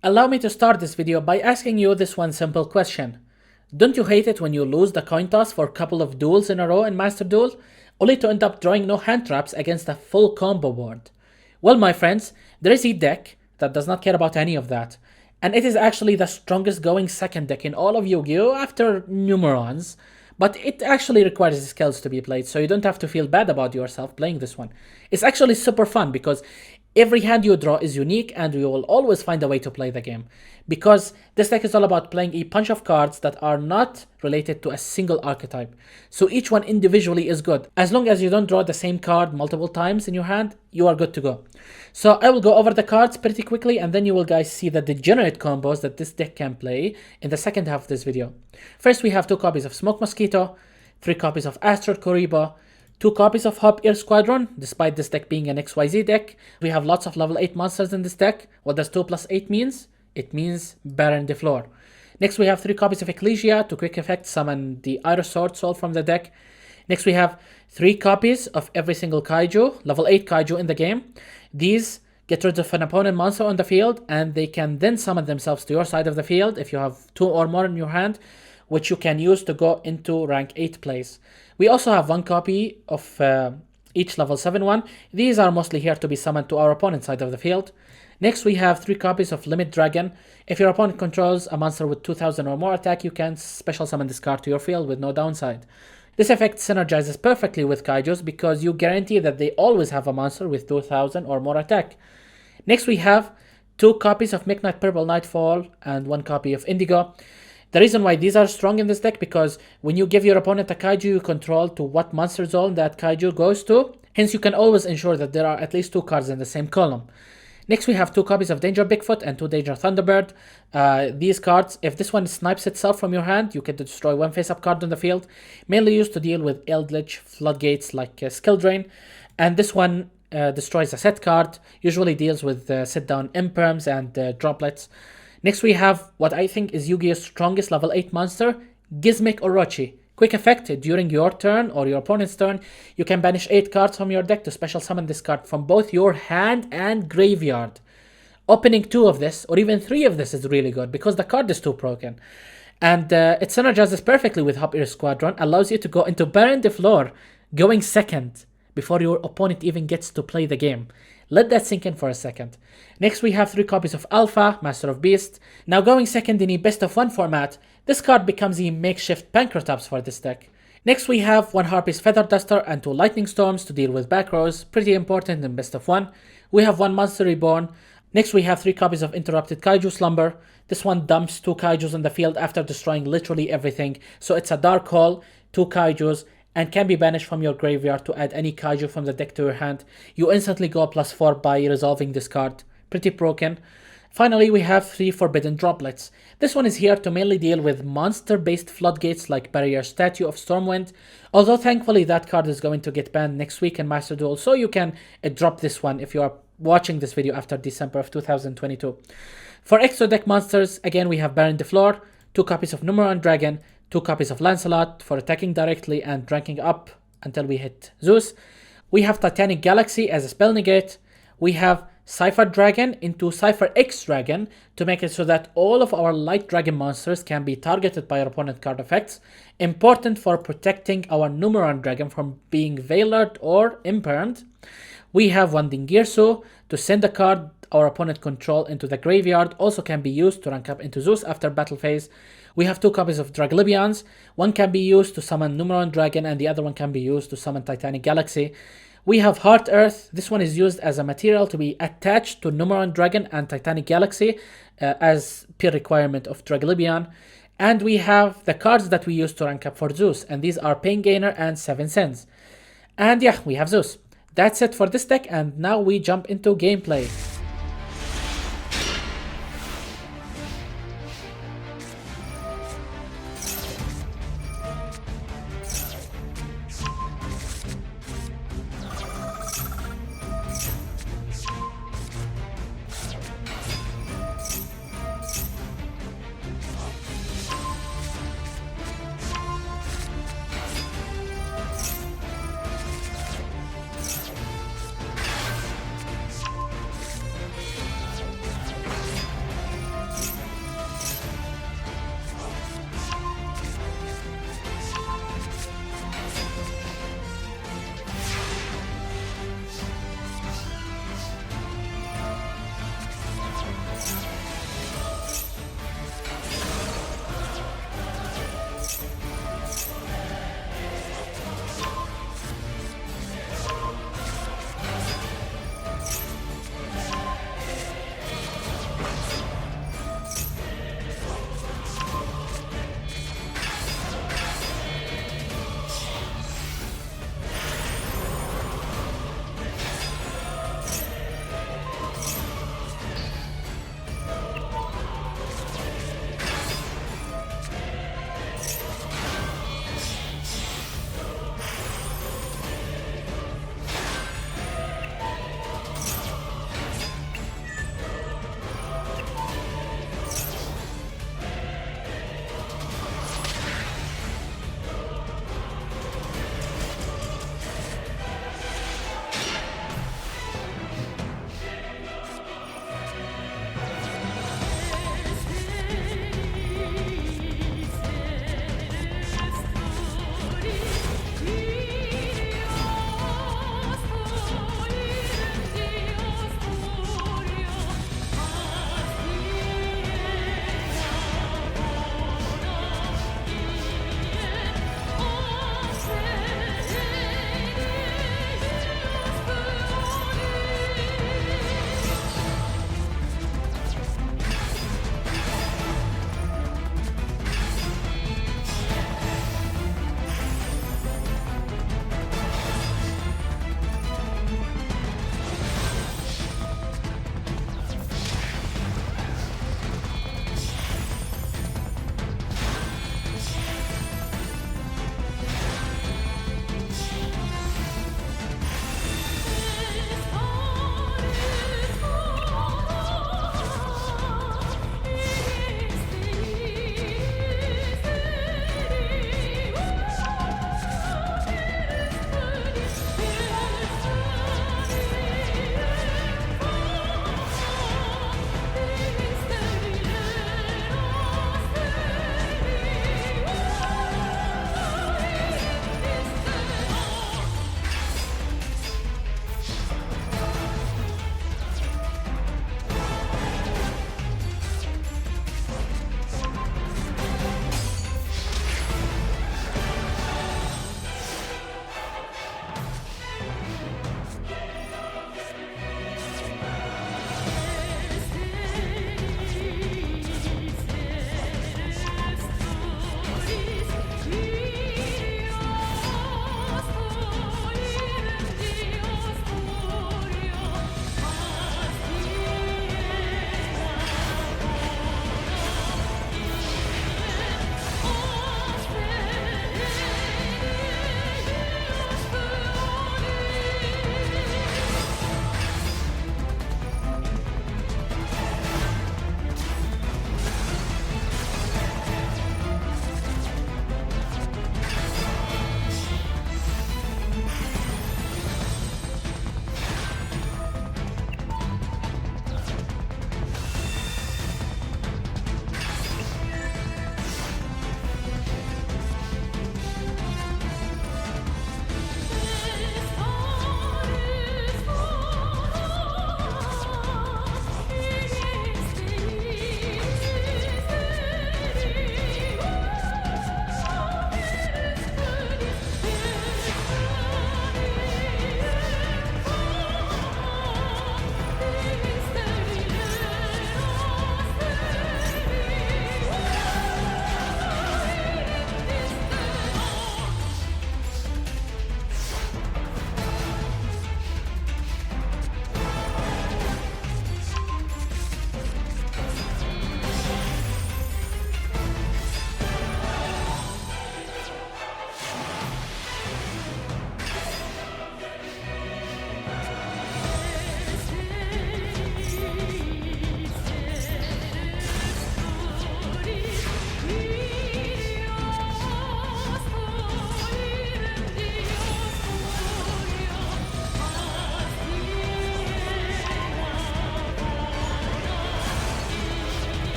Allow me to start this video by asking you this one simple question. Don't you hate it when you lose the coin toss for a couple of duels in a row in Master Duel, only to end up drawing no hand traps against a full combo board? Well, my friends, there is a deck that does not care about any of that, and it is actually the strongest going second deck in all of Yu-Gi-Oh! After Numerons, but it actually requires skills to be played, so you don't have to feel bad about yourself playing this one. It's actually super fun because every hand you draw is unique and you will always find a way to play the game. Because this deck is all about playing a bunch of cards that are not related to a single archetype. So each one individually is good. As long as you don't draw the same card multiple times in your hand, you are good to go. So I will go over the cards pretty quickly and then you will guys see the degenerate combos that this deck can play in the second half of this video. First we have 2 copies of Smoke Mosquito, 3 copies of Asteroid Kuriboh, 2 copies of Hop Air Squadron. Despite this deck being an XYZ deck, we have lots of level 8 monsters in this deck. What does 2 plus 8 means? It means Baron de Flor. Next we have 3 copies of Ecclesia to quick effect summon the Iris Sword Soul from the deck. Next we have 3 copies of every single Kaiju, level 8 Kaiju in the game. These get rid of an opponent monster on the field and they can then summon themselves to your side of the field if you have 2 or more in your hand, which you can use to go into rank 8 plays. We also have 1 copy of each level 7 one. These are mostly here to be summoned to our opponent's side of the field. Next we have 3 copies of Limit Dragon. If your opponent controls a monster with 2000 or more attack, you can special summon this card to your field with no downside. This effect synergizes perfectly with Kaijus because you guarantee that they always have a monster with 2000 or more attack. Next we have 2 copies of Midnight Purple Nightfall and 1 copy of Indigo. The reason why these are strong in this deck because when you give your opponent a Kaiju you control to what monster zone that Kaiju goes to, hence you can always ensure that there are at least 2 cards in the same column. Next we have 2 copies of Danger Bigfoot and 2 Danger Thunderbird. These cards, if this one snipes itself from your hand, you can destroy 1 face-up card on the field, mainly used to deal with Eldritch Floodgates like Skill Drain, and this one destroys a set card, usually deals with sit-down Imperms and Droplets. Next we have what I think is Yu-Gi-Oh's strongest level 8 monster, Gizmic Orochi. Quick effect, during your turn or your opponent's turn, you can banish 8 cards from your deck to special summon this card from both your hand and graveyard. Opening 2 of this, or even 3 of this is really good because the card is too broken. And it synergizes perfectly with Hop Air Squadron, allows you to go into Baron de Flor, going second before your opponent even gets to play the game. Let that sink in for a second. Next we have 3 copies of Alpha, Master of Beasts. Now going second in a best of 1 format, this card becomes a makeshift Pancratops for this deck. Next we have 1 Harpy's Feather Duster and 2 Lightning Storms to deal with back rows, pretty important in best of 1. We have 1 Monster Reborn. Next we have 3 copies of Interrupted Kaiju Slumber. This one dumps 2 Kaijus on the field after destroying literally everything, so it's a dark hole, 2 Kaijus, and can be banished from your graveyard to add any Kaiju from the deck to your hand. You instantly go +4 by resolving this card. Pretty broken. Finally, we have 3 Forbidden Droplets. This one is here to mainly deal with monster-based floodgates like Barrier Statue of Stormwind, although thankfully that card is going to get banned next week in Master Duel, so you can drop this one if you are watching this video after December of 2022. For extra deck monsters, again we have Baron de Flor, 2 copies of Numeron Dragon, 2 copies of Lancelot for attacking directly and ranking up until we hit Zeus. We have Titanic Galaxy as a spell negate. We have Cypher Dragon into Cypher X Dragon to make it so that all of our light dragon monsters can be targeted by our opponent card effects. Important for protecting our Numeron Dragon from being Veilered or Impermed. We have 1 Dingirsu to send a card our opponent control into the graveyard, also can be used to rank up into Zeus after battle phase. We have 2 copies of Draglibians. One can be used to summon Numeron Dragon and the other one can be used to summon Titanic Galaxy. We have Heart Earth. This one is used as a material to be attached to Numeron Dragon and Titanic Galaxy as per requirement of Draglibian. And we have the cards that we use to rank up for Zeus, and these are Pain Gainer and 7 Sins. And yeah, we have Zeus. That's it for this deck, and now we jump into gameplay.